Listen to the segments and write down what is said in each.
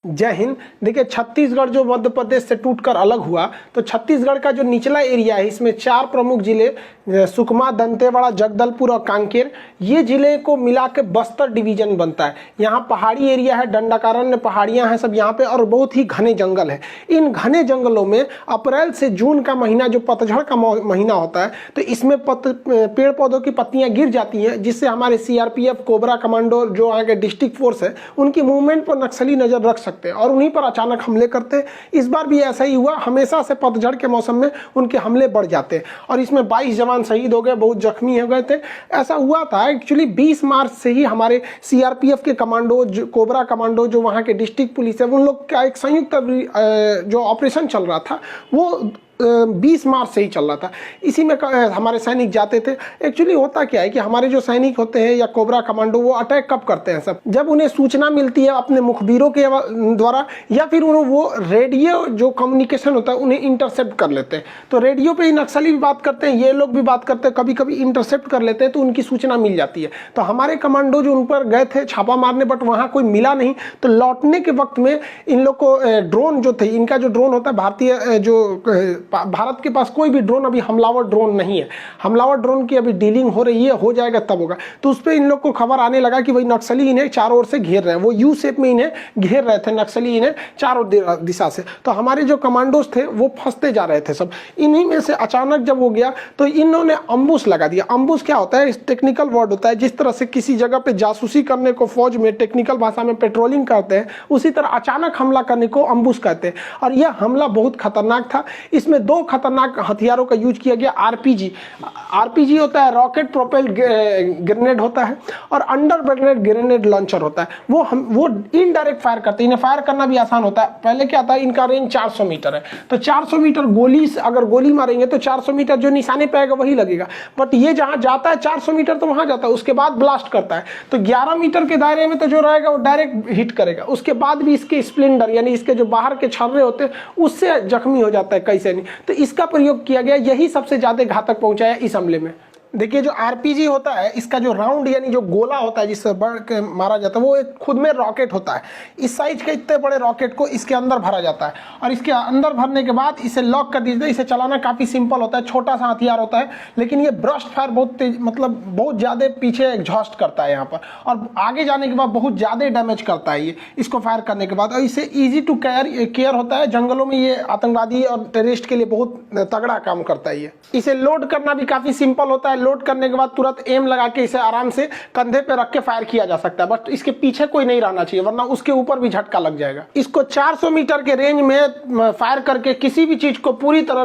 जय हिंद। देखिए, छत्तीसगढ़ जो मध्य प्रदेश से टूटकर अलग हुआ, तो छत्तीसगढ़ का जो निचला एरिया है इसमें 4 प्रमुख जिले सुकमा, दंतेवाड़ा, जगदलपुर और कांकेर, ये जिले को मिला के बस्तर डिवीजन बनता है। यहाँ पहाड़ी एरिया है, दंडकारण्य पहाड़ियाँ हैं सब यहाँ पे, और बहुत ही घने जंगल है। इन घने जंगलों में अप्रैल से जून का महीना जो पतझड़ का महीना होता है, तो इसमें पेड़ पौधों की पत्तियां गिर जाती हैं, जिससे हमारे सीआरपीएफ, कोबरा कमांडो जो आगे डिस्ट्रिक्ट फोर्स है, उनकी मूवमेंट पर नक्सली नजर रख सकते हैं और उन्हीं पर अचानक हमले करते हैं। इस बार भी ऐसा ही हुआ। हमेशा से पतझड़ के मौसम में उनके हमले बढ़ जाते हैं और इसमें 22 जवान शहीद हो गए, बहुत जख्मी हो गए थे। ऐसा हुआ था एक्चुअली 20 मार्च से ही हमारे सीआरपीएफ के कमांडो, कोबरा कमांडो जो वहाँ के डिस्ट्रिक्ट पुलिस है, उन लोग का एक संयुक्त जो ऑपरेशन चल रहा था वो 20 मार्च से ही चल रहा था। इसी में हमारे सैनिक जाते थे। एक्चुअली होता क्या है कि हमारे जो सैनिक होते हैं या कोबरा कमांडो, वो अटैक कब करते हैं सब, जब उन्हें सूचना मिलती है अपने मुखबिरों के द्वारा, या फिर वो रेडियो जो कम्युनिकेशन होता है उन्हें इंटरसेप्ट कर लेते हैं। तो रेडियो पे ही नक्सली भी बात करते हैं, ये लोग भी बात करते हैं, कभी कभी इंटरसेप्ट कर लेते हैं, तो उनकी सूचना मिल जाती है। तो हमारे कमांडो जो उन पर गए थे छापा मारने, बट वहाँ कोई मिला नहीं। तो लौटने के वक्त में इन लोग को ड्रोन जो थे, इनका जो ड्रोन होता है भारतीय, जो भारत के पास कोई भी ड्रोन अभी हमलावर ड्रोन नहीं है। हमलावर ड्रोन की अभी डीलिंग हो रही है, हो जाएगा तब होगा। तो उस पर इन लोग को खबर आने लगा कि भाई नक्सली इन्हें चारों ओर से घेर रहे हैं। वो यू शेप में इन्हें घेर रहे थे नक्सली, इन्हें चारों दिशा से। तो हमारे जो कमांडोज थे वो फंसते जा रहे थे सब। इन्हीं में से अचानक जब हो गया तो इन्होंने अम्बुश लगा दिया। अम्बुश क्या होता है? टेक्निकल वर्ड होता है। जिस तरह से किसी जगह पे जासूसी करने को फौज में टेक्निकल भाषा में पेट्रोलिंग करते हैं, उसी तरह अचानक हमला करने को अम्बुश कहते हैं। और यह हमला बहुत खतरनाक था। इसमें 2 खतरनाक हथियारों का यूज किया गया। आरपीजी होता है, रॉकेट प्रोपेल्ड ग्रेनेड होता है, और अंडर ग्रेनेड लॉन्चर होता है। वो इनडायरेक्ट फायर करते हैं। इन्हें फायर करना भी आसान होता है। पहले क्या था, इनका रेंज 400 मीटर है, तो 400 मीटर गोली से अगर गोली मारेंगे तो 400 मीटर जो निशाने पे आएगा वही लगेगा। बट ये जहां जाता है 400 मीटर तो वहां जाता है, उसके बाद ब्लास्ट करता है। तो 11 मीटर के दायरे में तो जो रहेगा वो डायरेक्ट हिट करेगा। उसके बाद भी इसके स्प्लेंडर यानी इसके जो बाहर के छर्रे होते हैं उससे जख्मी हो जाता है कैसे नहीं। तो इसका प्रयोग किया गया, यही सबसे ज्यादा घातक पहुंचा है इस हमले में। देखिए, जो आरपीजी होता है, इसका जो राउंड यानी जो गोला होता है जिससे बढ़ के मारा जाता है, वो एक खुद में रॉकेट होता है। इस साइज के इतने बड़े रॉकेट को इसके अंदर भरा जाता है, और इसके अंदर भरने के बाद इसे लॉक कर दीजिए। इसे चलाना काफी सिंपल होता है, छोटा सा हथियार होता है, लेकिन ये ब्रस्ट फायर बहुत तेज, मतलब बहुत ज्यादा पीछे एग्जॉस्ट करता है यहाँ पर, और आगे जाने के बाद बहुत ज्यादा डैमेज करता है ये इसको फायर करने के बाद। और इसे ईजी टू केयर होता है। जंगलों में ये आतंकवादी और टेररिस्ट के लिए बहुत तगड़ा काम करता है ये। इसे लोड करना भी काफी सिंपल होता है। लोड करने के बाद तुरंत एम लगा के इसे आराम से कंधे पे रख के फायर किया जा सकता है। बट इसके पीछे कोई नहीं रहना चाहिए, वरना उसके ऊपर भी झटका लग जाएगा। इसको 400 मीटर के रेंज में फायर करके किसी भी चीज को पूरी तरह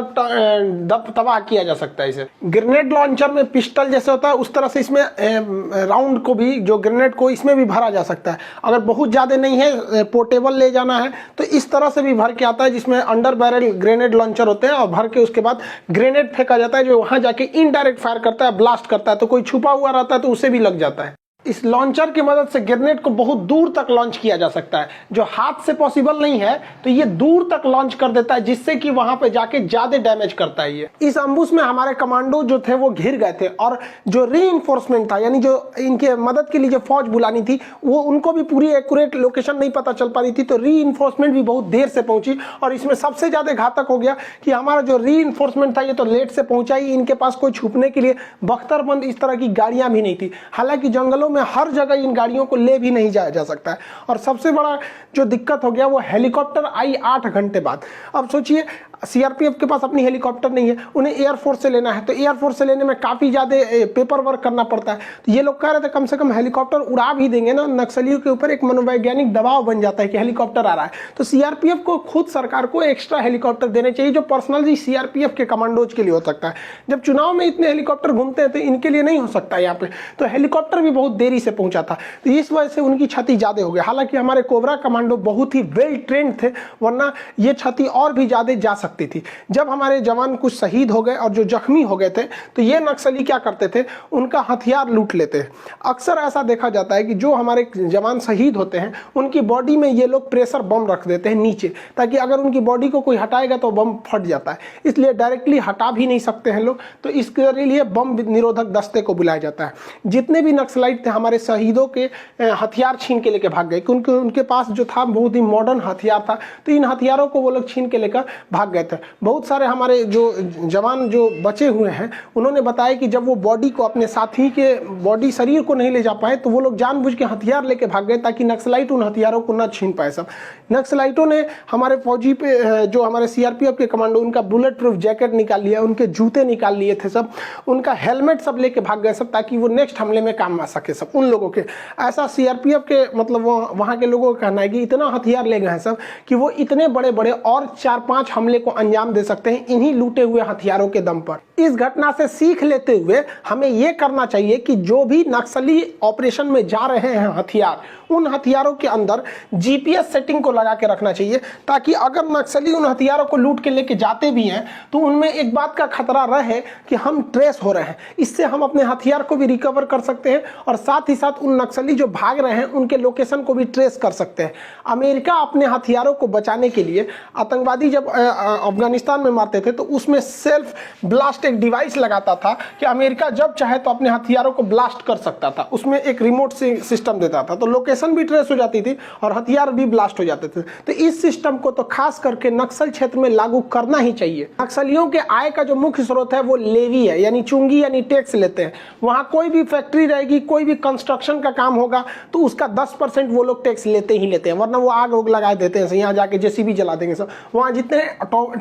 तबाह किया जा सकता है। इसे ग्रेनेड लॉन्चर में पिस्टल जैसे होता है, उस तरह से इसमें राउंड को भी, जो ग्रेनेड को इसमें भी भरा जा सकता है। अगर बहुत ज्यादा नहीं है, पोर्टेबल ले जाना है, तो इस तरह से भी भर के आता है, जिसमें अंडर बैरल ग्रेनेड लॉन्चर होते हैं, और भर के उसके बाद ग्रेनेड फेंका जाता है, जो वहां जाके इनडायरेक्ट फायर करता है, ब्लास्ट करता है। तो कोई छुपा हुआ रहता है तो उसे भी लग जाता है। इस लॉन्चर की मदद से ग्रेनेड को बहुत दूर तक लॉन्च किया जा सकता है, जो हाथ से पॉसिबल नहीं है। तो ये दूर तक लॉन्च कर देता है, जिससे कि वहां पे जाके ज्यादा डैमेज करता है ये। इस अम्बुश में हमारे कमांडो जो थे वो घिर गए थे, और जो रीइंफोर्समेंट था, यानी जो इनके मदद के लिए जो फौज बुलानी थी, वो उनको भी पूरी एक्यूरेट लोकेशन नहीं पता चल पा रही थी। तो रीइंफोर्समेंट भी बहुत देर से पहुंची, और इसमें सबसे ज्यादा घातक हो गया कि हमारा जो रीइंफोर्समेंट था ये तो लेट से पहुंचा ही। इनके पास कोई छुपने के लिए बख्तरबंद इस तरह की गाड़ियां भी नहीं थी। हालांकि जंगलों में हर जगह इन गाड़ियों को ले भी नहीं जाया जा सकता है। और सबसे बड़ा जो दिक्कत हो गया वो हेलीकॉप्टर आई 8 घंटे बाद। अब सोचिए, सीआरपीएफ के पास अपनी हेलीकॉप्टर नहीं है, उन्हें एयरफोर्स से लेना है, तो एयरफोर्स से लेने में काफी ज्यादा पेपर वर्क करना पड़ता है। तो ये लोग कह रहे थे कम से कम हेलीकॉप्टर उड़ा भी देंगे ना, नक्सलियों के ऊपर एक मनोवैज्ञानिक दबाव बन जाता है कि हेलीकॉप्टर आ रहा है। तो सीआरपीएफ को खुद सरकार को एक्स्ट्रा हेलीकॉप्टर देने चाहिए, जो पर्सनली सीआरपीएफ के कमांडोज के लिए हो सकता है। जब चुनाव में इतने हेलीकॉप्टर घूमते हैं तो इनके लिए नहीं हो सकता यहाँ पे। तो हेलीकॉप्टर भी बहुत देरी से पहुंचा था, तो इस वजह से उनकी क्षति ज्यादा हो गई। हालांकि हमारे कोबरा कमांडो बहुत ही वेल ट्रेंड थे, वरना ये क्षति और भी ज्यादा जा सकती थी। जब हमारे जवान कुछ शहीद हो गए और जो जख्मी हो गए थे, तो ये नक्सली क्या करते थे, उनका हथियार लूट लेते। अक्सर ऐसा देखा जाता है कि जो हमारे जवान शहीद होते हैं उनकी बॉडी में ये लोग प्रेशर बम रख देते हैं नीचे, ताकि अगर उनकी बॉडी को कोई हटाएगा तो बम फट जाता है। इसलिए डायरेक्टली हटा भी नहीं सकते हैं लोग, तो इसके लिए बम निरोधक दस्ते को बुलाया जाता है। जितने भी नक्सलाइट थे हमारे शहीदों के हथियार छीन के लेके भाग गए, क्योंकि उनके पास जो था बहुत ही मॉडर्न हथियार था, तो इन हथियारों को वो लोग छीन के लेकर भाग गए थे। बहुत सारे हमारे जो जवान जो बचे हुए हैं उन्होंने बताया कि जब वो बॉडी को, अपने साथी के बॉडी शरीर को नहीं ले जा पाए, तो वो लोग जानबूझ के हथियार लेके भाग गए ताकि नक्सलाइट उन हथियारों को न छीन पाए। सब नक्सलाइटों ने हमारे फौजी पे, जो हमारे सीआरपीएफ के कमांडो, उनका बुलेट प्रूफ जैकेट निकाल लिया, उनके जूते निकाल लिए थे सब, उनका हेलमेट सब लेके भाग गए सब, ताकि वो नेक्स्ट हमले में काम आ सके सब उन लोगों के। ऐसा सीआरपीएफ के मतलब वहां के लोगों का कहना है कि इतना हथियार ले गए हैं सब कि वो इतने बड़े बड़े और 4-5 हमले को अंजाम दे सकते हैं इन्हीं लूटे हुए हथियारों के दम पर। इस घटना से सीख लेते हुए हमें यह करना चाहिए कि जो भी नक्सली ऑपरेशन में जा रहे हैं हथियार, उन हथियारों के अंदर जीपीएस सेटिंग को लगा के रखना चाहिए, ताकि अगर नक्सली उन हथियारों को लूट के लेके जाते भी हैं तो उनमें एक बात का खतरा रहे कि हम ट्रेस हो रहे हैं। इससे हम अपने हथियार को भी रिकवर कर सकते हैं और साथ ही साथ उन नक्सली जो भाग रहे हैं उनके लोकेशन को भी ट्रेस कर सकते हैं। अमेरिका अपने हथियारों को बचाने के लिए, आतंकवादी जब अफगानिस्तान में मारते थे तो उसमें सेल्फ ब्लास्ट एक डिवाइस लगाता था कि अमेरिका जब चाहे तो अपने हथियारों को ब्लास्ट कर सकता था। उसमें एक रिमोट सिस्टम देता था, तो लोकेशन भी ट्रेस हो जाती थी और हथियार भी ब्लास्ट हो जाते थे। तो इस सिस्टम को तो खास करके नक्सल क्षेत्र में लागू करना ही चाहिए। नक्सलियों के आय का जो मुख्य स्रोत है वो लेवी है, यानी चुंगी यानी टैक्स लेते हैं। वहां कोई भी फैक्ट्री रहेगी, कोई भी कंस्ट्रक्शन का काम होगा तो उसका 10% वो लोग टैक्स लेते ही लेते हैं, वरना वो आग उग लगा देते हैं, यहाँ जाके जेसीबी जला देंगे सब। वहाँ जितने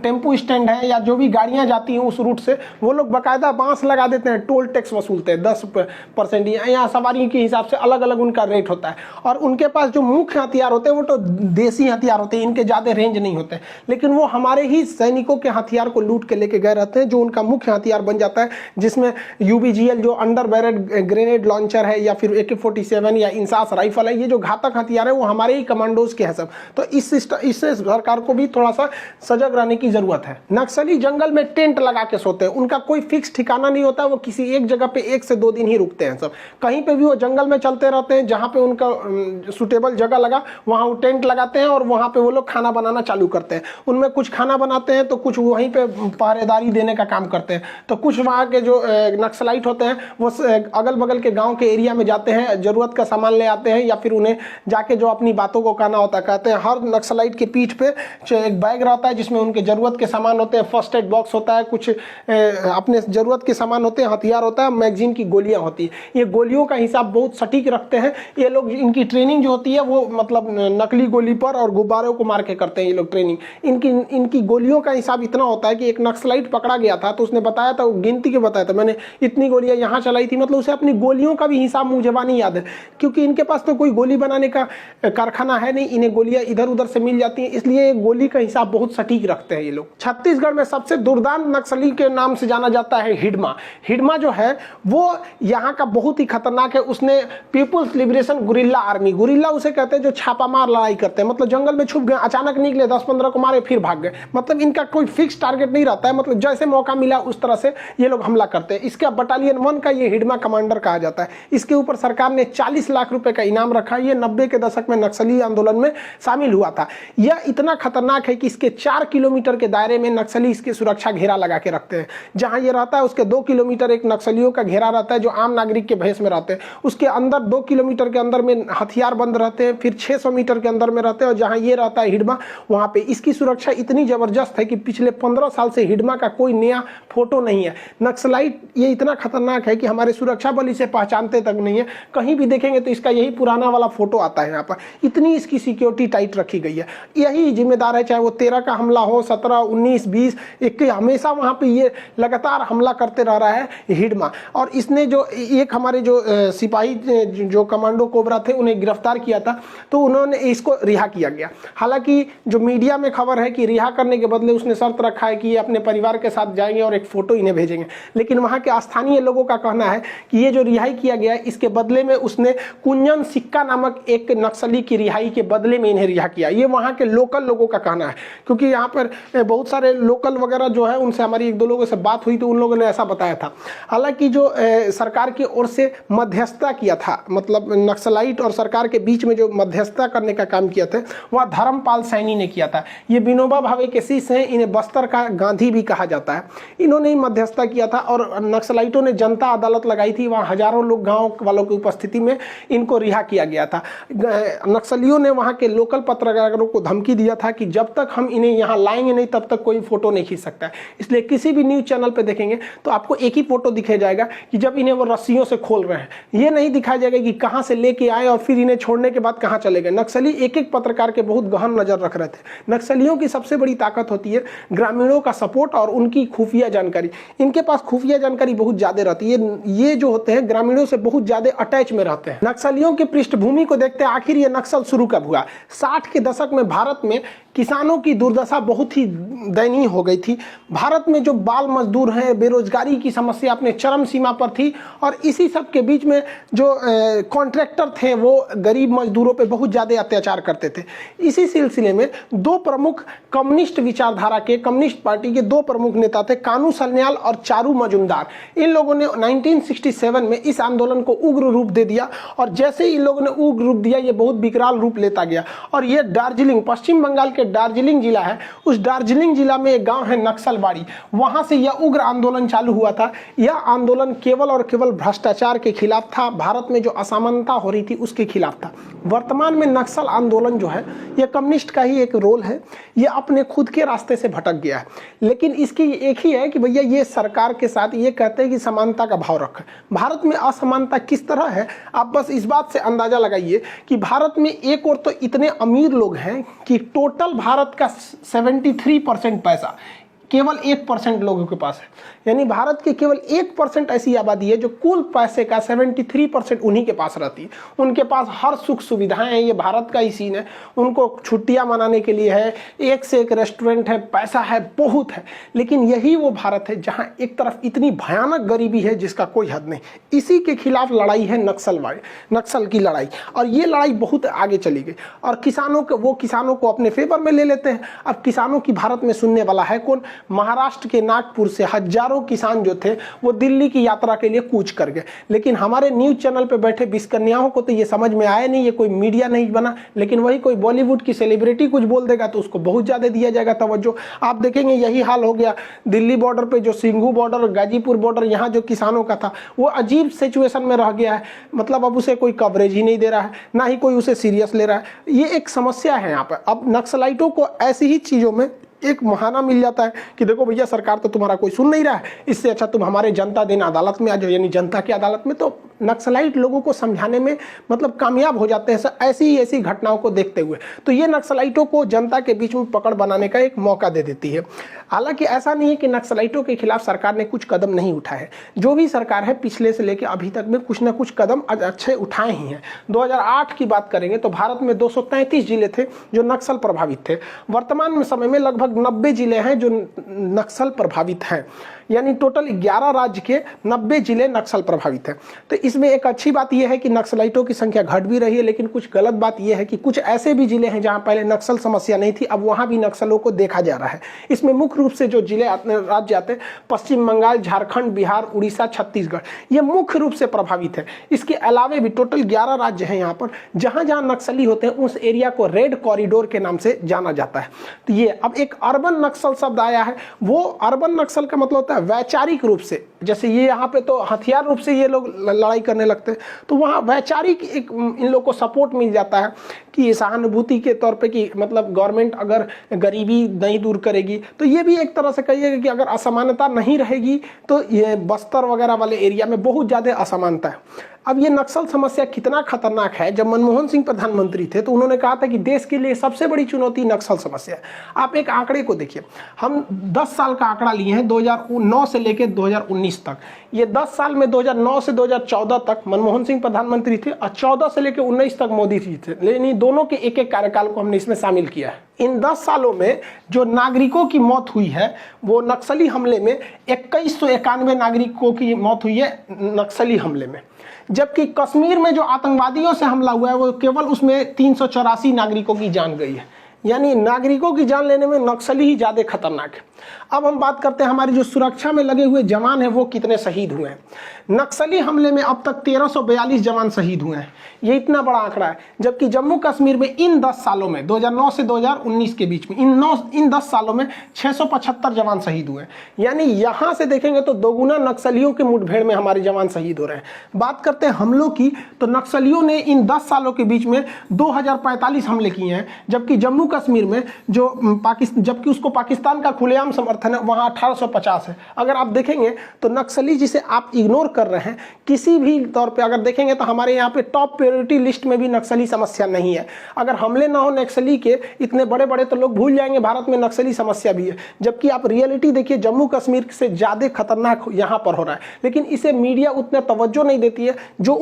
टेम्पो स्टैंड है या जो भी गाड़ियाँ जाती हैं उस रूट से, वो लोग बाकायदा बांस लगा देते हैं, टोल टैक्स वसूलते हैं 10%। यहाँ सवारी के हिसाब से अलग अलग उनका रेट होता है। और उनके पास जो मुख्य हथियार होते हैं वो तो देसी हथियार होते हैं, इनके ज़्यादा रेंज नहीं होते, लेकिन वो हमारे ही सैनिकों के हथियार को लूट के लेके गए रहते हैं, जो उनका मुख्य हथियार बन जाता है, जिसमें यूबीजीएल जो अंडर बैरेट ग्रेनेड लॉन्चर है या फिर AK-47 या इंसास राइफल है, ये जो घातक हथियार है वो हमारे ही कमांडोज के हैं सब। तो इससे सरकार को भी थोड़ा सा सजग रहने की जरूरत है। नक्सली जंगल में टेंट लगा के सोते हैं, उनका कोई फिक्स ठिकाना नहीं होता, वो किसी एक जगह पे 1 से 2 दिन ही रुकते हैं सब। कहीं पे भी वो जंगल में चलते रहते हैं, जहाँ पे उनका सुटेबल जगह लगा वहाँ वो टेंट लगाते हैं और वहाँ पे वो लोग खाना बनाना चालू करते हैं। उनमें कुछ खाना बनाते हैं तो कुछ वहीं पे पहरेदारी देने का काम करते हैं। तो कुछ वहाँ के जो नक्सलाइट होते हैं वो अगल बगल के गाँव के एरिया में जाते हैं, जरूरत का सामान ले आते हैं, या फिर उन्हें जाके जो अपनी बातों को कहना होता है कहते हैं। हर नक्सलाइट के पीठ पे एक बैग रहता है जिसमें उनके जरूरत के सामान होते हैं, फर्स्ट एड बॉक्स होता है, कुछ अपने जरूरत के सामान होते हैं, हथियार होता है, मैगजीन की गोलियां होती है। ये गोलियों का हिसाब बहुत सटीक रखते हैं ये लोग। इनकी ट्रेनिंग जो होती है वो मतलब नकली गोली पर और गुब्बारों को मार के करते हैं ये लोग ट्रेनिंग। इनकी गोलियों का हिसाब इतना होता है कि एक नक्सलाइट पकड़ा गया था तो उसने बताया था, गिनती के बताया था, मैंने इतनी गोलियां यहाँ चलाई थी, मतलब उसे अपनी गोलियों का भी हिसाब मुझे नहीं याद है, क्योंकि इनके पास तो कोई गोली बनाने का कारखाना है नहीं, इन्हें गोलियां इधर उधर से मिल जाती हैं, इसलिए गोली का हिसाब बहुत सटीक रखते हैं ये लोग। छत्तीसगढ़ में सबसे दुर्दांत नक्सली के नाम से जाना जाता है हिडमा। हिडमा जो है वो यहाँ का बहुत ही खतरनाक है। उसने people's liberation guerrilla army, guerrilla उसे कहते हैं जो छापामार लड़ाई करते हैं, मतलब जंगल में छुप गए, अचानक निकले, 10-15 को मारे फिर भाग गए, मतलब इनका कोई फिक्स टारगेट नहीं रहता है, मतलब जैसे मौका मिला उस तरह से ये लोग हमला करते हैं। इसका बटालियन 1 का ये हिडमा कमांडर कहा जाता है। इसके ऊपर सरकार ने 40 लाख रुपए का इनाम रखा। ये 90 के दशक में नक्सली आंदोलन में शामिल हुआ था। यह इतना खतरनाक है कि इसके 4 किलोमीटर के दायरे में नक्सली इसकी सुरक्षा घेरा लगा के रखते हैं। जहां ये रहता है उसके 2 किलोमीटर एक नक्सलियों का घेरा रहता है जो आम नागरिक के भेष में रहते हैं। उसके अंदर 2 किलोमीटर के अंदर में हथियार बंद रहते हैं, फिर 600 मीटर के अंदर में रहते हैं। और जहां ये रहता है हिडमा, वहां पे इसकी सुरक्षा इतनी जबरदस्त है कि पिछले 15 साल से हिडमा का कोई नया फोटो नहीं है। नक्सलाइट ये इतना खतरनाक है कि हमारे सुरक्षा बल इसे पहचानते तक नहीं है। कहीं भी देखेंगे तो इसका यही पुराना वाला फोटो आता है यहाँ पर। इतनी इसकी सिक्योरिटी टाइट रखी गई है। यही जिम्मेदार है, चाहे वो 13 का हमला हो, 17, 19, 20, 21, हमेशा वहां पे ये लगातार हमला करते रह रहा है हिडमा। और इसने जो एक हमारे जो सिपाही जो कमांडो कोबरा थे उन्हें गिरफ्तार किया था, तो उन्होंने इसको रिहा किया गया। हालांकि जो मीडिया में खबर है कि रिहा करने के बदले उसने शर्त रखा है कि ये अपने परिवार के साथ जाएंगे और एक फोटो इन्हें भेजेंगे। लेकिन वहां के स्थानीय लोगों का कहना है कि ये जो रिहाई किया गया है इसके बदले में उसने कुंजन सिक्का नामक एक नक्सली की रिहाई के बदले में इन्हें रिहा किया। ये वहां के लोकल लोगों का कहना है, क्योंकि यहाँ पर बहुत सारे लोकल वगैरह जो है उनसे हमारी 1-2 लोगों से बात हुई तो उन लोगों ने ऐसा बताया था। हालांकि जो सरकार की ओर से मध्यस्थता किया था, मतलब नक्सलाइट और सरकार के बीच में जो मध्यस्थता करने का काम किया था वह धर्मपाल सैनी ने किया था। ये विनोबा भावे के शिष्य हैं, इन्हें बस्तर का गांधी भी कहा जाता है। इन्होंने ही मध्यस्थता किया था और नक्सलाइटों ने जनता अदालत लगाई थी, वहाँ हजारों लोग गाँव वालों की उपस्थिति में इनको रिहा किया गया था। नक्सलियों ने वहाँ के लोकल पत्रकारों को धमकी दिया था कि जब तक हम इन्हें यहाँ लाएंगे नहीं तब तक कोई फोटो नहीं खींच सकता है। इसलिए किसी भी न्यूज चैनल पे देखेंगे तो आपको एक ही फोटो दिखाया जाएगा कि जब इन्हें वो रस्सियों से खोल रहे हैं, ये नहीं दिखाया जाएगा कि कहां से लेके आए और फिर इन्हें छोड़ने के बाद कहां चले गए। नक्सली एक एक पत्रकार के बहुत गहन नजर रख रहे थे। नक्सलियों की सबसे बड़ी ताकत होती है ग्रामीणों का सपोर्ट और उनकी खुफिया जानकारी। इनके पास खुफिया जानकारी बहुत ज्यादा रहती है। ये जो होते हैं ग्रामीणों से बहुत ज्यादा अटैच में रहते हैं। नक्सलियों की पृष्ठभूमि को देखते हैं आखिर ये नक्सल शुरू कब हुआ। 60 के दशक में भारत में किसानों की दुर्दशा बहुत ही दयनीय हो गई थी। भारत में जो बाल मजदूर हैं, बेरोजगारी की समस्या अपने चरम सीमा पर थी और इसी सब के बीच में जो कॉन्ट्रैक्टर थे वो गरीब मजदूरों पे बहुत ज़्यादा अत्याचार करते थे। इसी सिलसिले में दो प्रमुख कम्युनिस्ट विचारधारा के, कम्युनिस्ट पार्टी के दो प्रमुख नेता थे, कानू सन्याल और चारू मजुमदार। इन लोगों ने 1967 में इस आंदोलन को उग्र रूप दे दिया और जैसे ही इन लोगों ने उग्र रूप दिया ये बहुत विकराल रूप लेता गया और ये दार्जिलिंग, पश्चिम बंगाल के दार्जिलिंग जिला है, उस दार्जिलिंग जिला में एक गांव है नक्सलबाड़ी, वहां से यह उग्र आंदोलन चालू हुआ था। यह आंदोलन केवल और केवल भ्रष्टाचार के खिलाफ था, भारत में जो असमानता हो रही थी उसके खिलाफ था। वर्तमान में नक्सल आंदोलन जो है यह कम्युनिस्ट का ही एक रोल है, यह अपने खुद के रास्ते से भटक गया है। लेकिन इसकी एक ही है कि भैया ये सरकार के साथ ये कहते हैं कि समानता का भाव रखें। भारत में असमानता किस तरह है आप बस इस बात से अंदाजा लगाइए कि भारत में एक और तो इतने अमीर लोग हैं कि टोटल भारत का 73% पैसा केवल 1% लोगों के पास है। यानी भारत की केवल 1% ऐसी आबादी है जो कुल पैसे का 73% उन्हीं के पास रहती है। उनके पास हर सुख सुविधाएं हैं, ये भारत का ही सीन है। उनको छुट्टियां मनाने के लिए है, एक से एक रेस्टोरेंट है, पैसा है, बहुत है। लेकिन यही वो भारत है जहां एक तरफ इतनी भयानक गरीबी है जिसका कोई हद नहीं। इसी के खिलाफ लड़ाई है नक्सल की लड़ाई, और ये लड़ाई बहुत आगे चली गई और किसानों को अपने फेवर में ले लेते हैं। अब किसानों की भारत में सुनने वाला है कौन? महाराष्ट्र के नागपुर से हजारों किसान जो थे वो दिल्ली की यात्रा के लिए कूच कर गए। लेकिन हमारे न्यूज चैनल पे बैठे बिस्कन्याओं को तो ये समझ में आया नहीं, ये कोई मीडिया नहीं बना। लेकिन वही कोई बॉलीवुड की सेलिब्रिटी कुछ बोल देगा तो उसको बहुत ज्यादा दिया जाएगा तवज्जो। आप देखेंगे यही हाल हो गया दिल्ली बॉर्डर पे, जो सिंघू बॉर्डर, गाजीपुर बॉर्डर, यहाँ जो किसानों का था वो अजीब सिचुएशन में रह गया है। मतलब अब उसे कोई कवरेज ही नहीं दे रहा है, ना ही कोई उसे सीरियस ले रहा है। ये एक समस्या है यहाँ पर। अब नक्सलाइटों को ऐसी ही चीजों में एक बहाना मिल जाता है कि देखो भैया सरकार तो तुम्हारा कोई सुन नहीं रहा है, इससे अच्छा तुम हमारे जनता दिन अदालत में आ जाओ। यानी जनता की अदालत में तो नक्सलाइट लोगों को समझाने में मतलब कामयाब हो जाते हैं ऐसी घटनाओं को देखते हुए। तो ये नक्सलाइटों को जनता के बीच में पकड़ बनाने का एक मौका दे देती है। हालांकि ऐसा नहीं है कि नक्सलाइटों के खिलाफ सरकार ने कुछ कदम नहीं उठाए हैं। जो भी सरकार है पिछले से लेकर अभी तक में कुछ ना कुछ कदम अच्छे उठाए ही हैं। 2008 की बात करेंगे तो भारत में 233 जिले थे जो नक्सल प्रभावित थे। वर्तमान में समय में लगभग 90 जिले हैं जो नक्सल प्रभावित हैं। यानी टोटल 11 राज्य के 90 जिले नक्सल प्रभावित हैं। तो इसमें एक अच्छी बात यह है कि नक्सलाइटों की संख्या घट भी रही है, लेकिन कुछ गलत बात यह है कि कुछ ऐसे भी जिले हैं जहां पहले नक्सल समस्या नहीं थी, अब वहां भी नक्सलों को देखा जा रहा है। इसमें मुख्य रूप से जो जिले राज्य आते हैं पश्चिम बंगाल, झारखंड, बिहार, उड़ीसा, छत्तीसगढ़, ये मुख्य रूप से प्रभावित है। इसके अलावे भी टोटल 11 राज्य हैं यहाँ पर जहां जहां नक्सली होते हैं उस एरिया को रेड कॉरिडोर के नाम से जाना जाता है। तो ये अब एक अर्बन नक्सल शब्द आया है। वो अर्बन नक्सल का मतलब होता है वैचारिक रूप से, जैसे ये यहाँ पे तो हथियार रूप से ये लोग लड़ाई करने लगते हैं, तो वहाँ वैचारिक एक इन लोग को सपोर्ट मिल जाता है कि सहानुभूति के तौर पे कि मतलब गवर्नमेंट अगर गरीबी नहीं दूर करेगी तो ये भी एक तरह से कहिएगा कि अगर असमानता नहीं रहेगी तो ये बस्तर वगैरह वाले एरिया में बहुत ज़्यादा असमानता है। अब ये नक्सल समस्या कितना खतरनाक है, जब मनमोहन सिंह प्रधानमंत्री थे तो उन्होंने कहा था कि देश के लिए सबसे बड़ी चुनौती नक्सल समस्या है। आप एक आंकड़े को देखिए, हम 10 साल का आंकड़ा लिए हैं 2009 से लेकर 2019 तक। ये 10 साल में 2009 से 2014 तक मनमोहन सिंह प्रधानमंत्री थे और 14 से लेकर 19 तक मोदी जी थे। लेकिन दोनों के एक एक कार्यकाल को हमने इसमें शामिल किया है। इन 10 सालों में जो नागरिकों की मौत हुई है वो नक्सली हमले में 2191 नागरिकों की मौत हुई है नक्सली हमले में, जबकि कश्मीर में जो आतंकवादियों से हमला हुआ है वो केवल उसमें 384 नागरिकों की जान गई है। यानी नागरिकों की जान लेने में नक्सली ही ज़्यादा खतरनाक है। अब हम बात करते हैं हमारी जो सुरक्षा में लगे हुए जवान हैं वो कितने शहीद हुए हैं। नक्सली हमले में अब तक 1342 जवान शहीद हुए हैं, ये इतना बड़ा आंकड़ा है। जबकि जम्मू कश्मीर में इन 10 सालों में 2009 से 2019 के बीच में इन 10 सालों में 675 जवान शहीद हुए। यानी यहां से देखेंगे तो दोगुना नक्सलियों के मुठभेड़ में हमारे जवान शहीद हो रहे हैं। बात करते हैं हमलों की, तो नक्सलियों ने इन 10 सालों के बीच में 2045 हमले किए हैं, जबकि जम्मू कश्मीर में जबकि उसको पाकिस्तान का खुलेआम समर्थन है वहां 1850 है। अगर आप देखेंगे तो नक्सली जिसे आप इग्नोर कर रहे हैं किसी भी तौर पे अगर देखेंगे तो हमारे यहाँ पे टॉप प्रायोरिटी लिस्ट में भी नक्सली समस्या नहीं है। अगर हमले ना हो नक्सली के इतने बड़े बड़े तो लोग भूल जाएंगे भारत में नक्सली समस्या भी है। जबकि आप रियलिटी देखिए, जम्मू कश्मीर से ज्यादा खतरनाक यहाँ पर हो रहा है, लेकिन इसे मीडिया उतना तवज्जो नहीं देती है जो